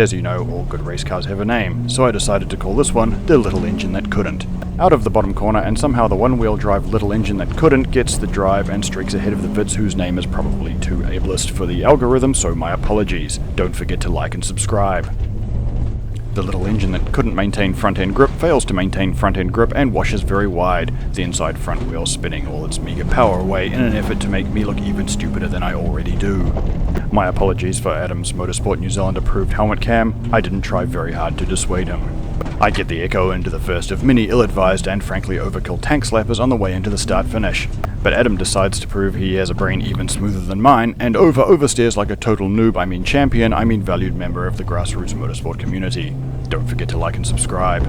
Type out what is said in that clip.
As you know, all good race cars have a name, so I decided to call this one the Little Engine That Couldn't. Out of the bottom corner, and somehow the one-wheel drive Little Engine That Couldn't gets the drive and streaks ahead of the Vitz, whose name is probably too ableist for the algorithm, so my apologies. Don't forget to like and subscribe. The Little Engine That Couldn't maintain front-end grip fails to maintain front-end grip and washes very wide, the inside front wheel spinning all its meager power away in an effort to make me look even stupider than I already do. My apologies for Adam's Motorsport New Zealand approved helmet cam. I didn't try very hard to dissuade him. I get the Echo into the first of many ill-advised and frankly overkill tank slappers on the way into the start-finish. But Adam decides to prove he has a brain even smoother than mine, and oversteers like a total noob, I mean champion, I mean valued member of the grassroots motorsport community. Don't forget to like and subscribe.